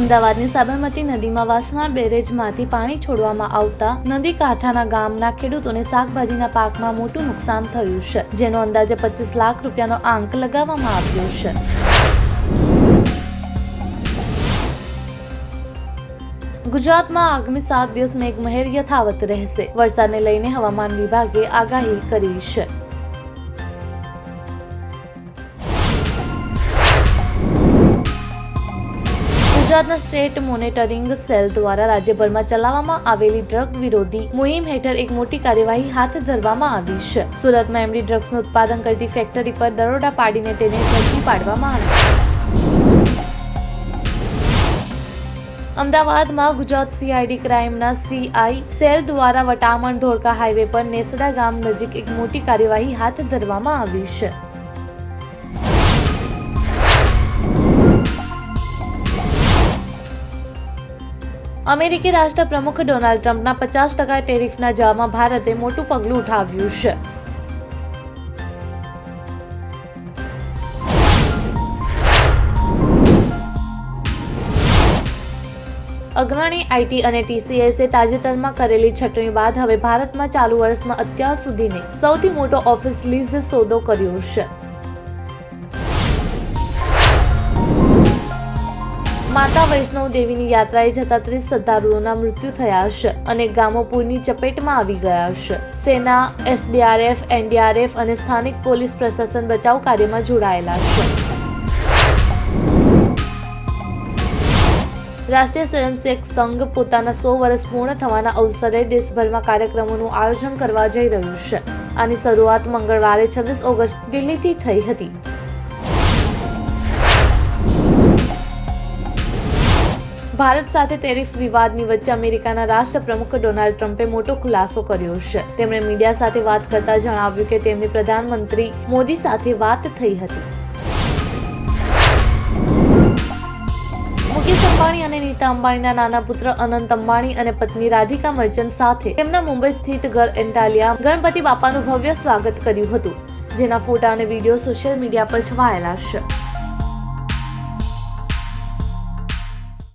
અમદાવાદની સાબરમતી નદીમાં વાસણા બેરેજમાંથી પાણી છોડવામાં આવતા નદી કાંઠાના ગામના ખેડૂતોને શાકભાજીના પાકમાં મોટું નુકસાન થયું છે, જેનો અંદાજે 25 લાખ રૂપિયાનો આંક લગાવવામાં આવ્યો છે. ગુજરાતમાં આગામી 7 દિવસ મેઘમહેર યથાવત રહેશે. વરસાદને લઈને હવામાન વિભાગે આગાહી કરી છે. ગુજરાતના સ્ટેટ મોનિટરિંગ સેલ દ્વારા રાજ્યભરમાં ચલાવવામાં આવેલી ડ્રગ વિરોધી મુહિમ હેઠળ એક મોટી કાર્યવાહી હાથ ધરવામાં આવી છે. સુરતમાં એમડી ડ્રગ્સનું ઉત્પાદન કરતી ફેક્ટરી પર દરોડા પાડીને તેને ઝડપી પાડવામાં આવી. અમદાવાદમાં ગુજરાત CID ક્રાઇમના CI સેલ દ્વારા વટામણ ધોળકા હાઈવે પર નેસડા ગામ નજીક એક મોટી કાર્યવાહી હાથ ધરવામાં આવી છે. અમેરિકી રાષ્ટ્રપ્રમુખ ડોનાલ્ડ ટ્રમ્પના 50% ટેરિફના જવાબમાં ભારતે મોટું પગલું ઉઠાવ્યું છે. અગ્રણી IT અને TCSએ તાજેતરમાં કરેલી છટણી બાદ હવે ભારતમાં ચાલુ વર્ષમાં અત્યાર સુધીનો સૌથી મોટો ઓફિસ લીઝ સોદો કર્યો છે. માતા વૈષ્ણવ દેવીની યાત્રાએ જતા 30 શ્રદ્ધાળુઓના મૃત્યુ થયા છે. અનેક ગામો પૂરની ચપેટમાં આવી ગયા છે. સેના, SDRF, NDRF અને સ્થાનિક પોલીસ પ્રશાસન બચાવ કાર્યમાં જોડાયેલા છે. રાષ્ટ્રીય સ્વયંસેવક સંઘ પોતાના 100 વર્ષ પૂર્ણ થવાના અવસરે દેશભરમાં કાર્યક્રમોનું આયોજન કરવા જઈ રહ્યું છે. આની શરૂઆત મંગળવારે 26 ઓગસ્ટ દિલ્હીથી થઈ હતી. ભારત સાથે ટેરિફ વિવાદની વચ્ચે અમેરિકાના રાષ્ટ્રપ્રમુખ ડોનાલ્ડ ટ્રમ્પે મોટો ખુલાસો કર્યો છે. તેમણે મીડિયા સાથે વાત કરતા જણાવ્યું કે તેમની પ્રધાનમંત્રી મોદી સાથે વાત થઈ હતી. મુકેશ અંબાણી અને નીતા અંબાણીના નાના પુત્ર અનંત અંબાણી અને પત્ની રાધિકા મર્ચન્ટ સાથે તેમના મુંબઈ સ્થિત ઘર એન્ટાલિયા ગણપતિ બાપાનું ભવ્ય સ્વાગત કર્યું હતું, જેના ફોટા અને વિડીયો સોશિયલ મીડિયા પર છવાયેલા છે.